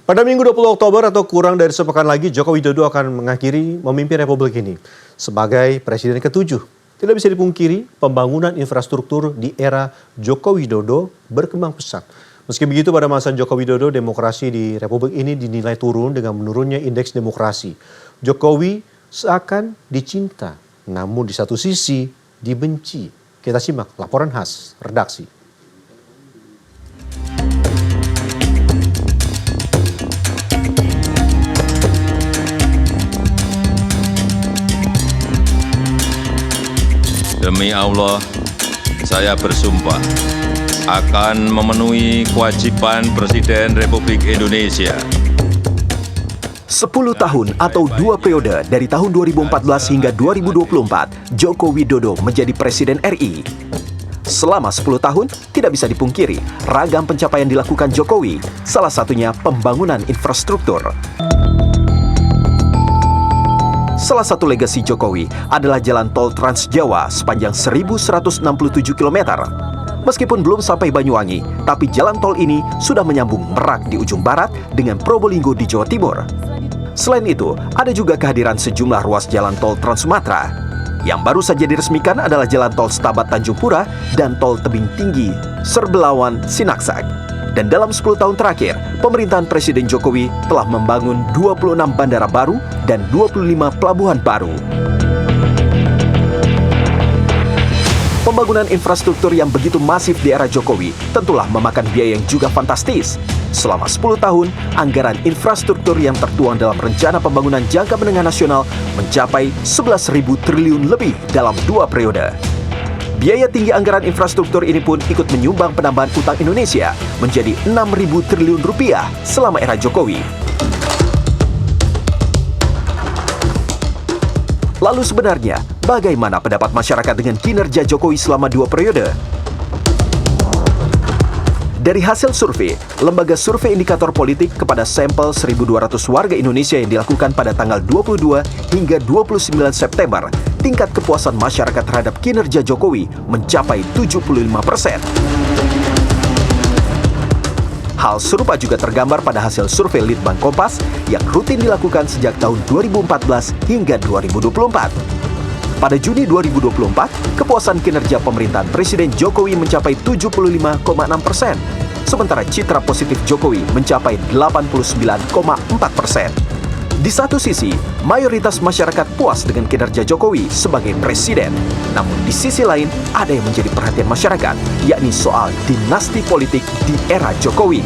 Pada Minggu 20 Oktober atau kurang dari sepekan lagi, Joko Widodo akan mengakhiri memimpin Republik ini sebagai Presiden ke-7. Tidak bisa dipungkiri, pembangunan infrastruktur di era Joko Widodo berkembang pesat. Meski begitu, pada masa Joko Widodo, demokrasi di Republik ini dinilai turun dengan menurunnya indeks demokrasi. Jokowi seakan dicinta, namun di satu sisi dibenci. Kita simak laporan khas redaksi. Demi Allah, saya bersumpah akan memenuhi kewajiban Presiden Republik Indonesia. 10 tahun atau 2 periode dari tahun 2014 hingga 2024, Joko Widodo menjadi Presiden RI. Selama 10 tahun, tidak bisa dipungkiri, ragam pencapaian dilakukan Jokowi, salah satunya pembangunan infrastruktur. Salah satu legasi Jokowi adalah jalan tol Trans Jawa sepanjang 1.167 km. Meskipun belum sampai Banyuwangi, tapi jalan tol ini sudah menyambung Merak di ujung barat dengan Probolinggo di Jawa Timur. Selain itu, ada juga kehadiran sejumlah ruas jalan tol Trans Sumatera. Yang baru saja diresmikan adalah jalan tol Setabat Tanjung Pura dan tol Tebing Tinggi Serbelawan Sinaksak. Dan dalam 10 tahun terakhir, pemerintahan Presiden Jokowi telah membangun 26 bandara baru dan 25 pelabuhan baru. Pembangunan infrastruktur yang begitu masif di era Jokowi tentulah memakan biaya yang juga fantastis. Selama 10 tahun, anggaran infrastruktur yang tertuang dalam Rencana Pembangunan Jangka Menengah Nasional mencapai 11.000 triliun lebih dalam 2 periode. Biaya tinggi anggaran infrastruktur ini pun ikut menyumbang penambahan utang Indonesia menjadi 6.000 triliun rupiah selama era Jokowi. Lalu sebenarnya, bagaimana pendapat masyarakat dengan kinerja Jokowi selama 2 periode? Dari hasil survei, Lembaga Survei Indikator Politik kepada sampel 1.200 warga Indonesia yang dilakukan pada tanggal 22 hingga 29 September, tingkat kepuasan masyarakat terhadap kinerja Jokowi mencapai 75%. Hal serupa juga tergambar pada hasil survei Litbang Kompas yang rutin dilakukan sejak tahun 2014 hingga 2024. Pada Juni 2024, kepuasan kinerja pemerintahan Presiden Jokowi mencapai 75,6%, sementara citra positif Jokowi mencapai 89,4%. Di satu sisi, mayoritas masyarakat puas dengan kinerja Jokowi sebagai presiden. Namun di sisi lain, ada yang menjadi perhatian masyarakat, yakni soal dinasti politik di era Jokowi.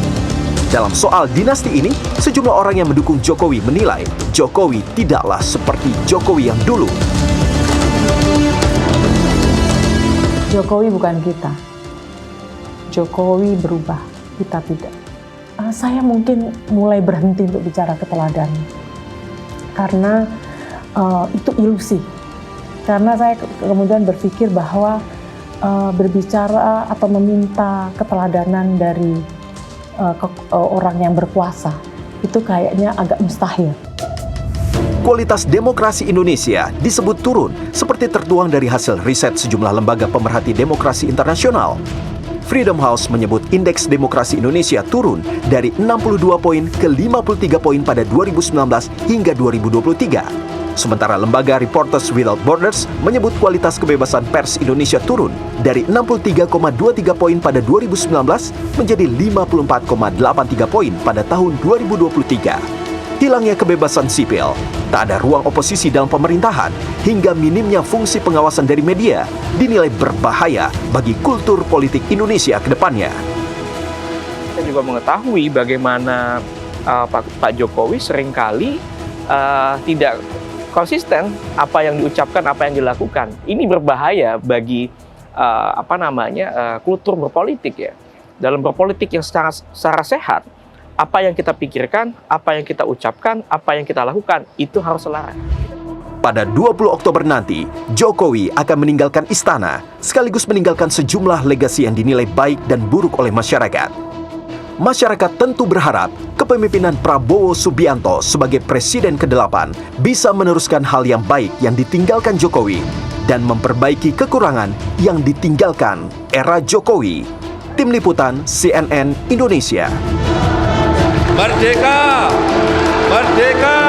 Dalam soal dinasti ini, sejumlah orang yang mendukung Jokowi menilai Jokowi tidaklah seperti Jokowi yang dulu. Jokowi bukan kita. Jokowi berubah, kita tidak. Saya mungkin mulai berhenti untuk bicara keteladanan. Karena itu ilusi. Karena saya kemudian berpikir bahwa berbicara atau meminta keteladanan dari orang yang berkuasa, itu kayaknya agak mustahil. Kualitas demokrasi Indonesia disebut turun, seperti tertuang dari hasil riset sejumlah lembaga pemerhati demokrasi internasional. Freedom House menyebut indeks demokrasi Indonesia turun dari 62 poin ke 53 poin pada 2019 hingga 2023. Sementara lembaga Reporters Without Borders menyebut kualitas kebebasan pers Indonesia turun dari 63,23 poin pada 2019 menjadi 54,83 poin pada tahun 2023. Hilangnya kebebasan sipil, tak ada ruang oposisi dalam pemerintahan, hingga minimnya fungsi pengawasan dari media dinilai berbahaya bagi kultur politik Indonesia ke depannya. Saya juga mengetahui bagaimana Pak Jokowi seringkali tidak konsisten apa yang diucapkan, apa yang dilakukan. Ini berbahaya bagi kultur berpolitik ya. Dalam berpolitik yang secara sehat, apa yang kita pikirkan, apa yang kita ucapkan, apa yang kita lakukan, itu harus selaras. Pada 20 Oktober nanti, Jokowi akan meninggalkan istana, sekaligus meninggalkan sejumlah legasi yang dinilai baik dan buruk oleh masyarakat. Masyarakat tentu berharap kepemimpinan Prabowo Subianto sebagai Presiden ke-8 bisa meneruskan hal yang baik yang ditinggalkan Jokowi dan memperbaiki kekurangan yang ditinggalkan era Jokowi. Tim Liputan CNN Indonesia. Merdeka! Merdeka!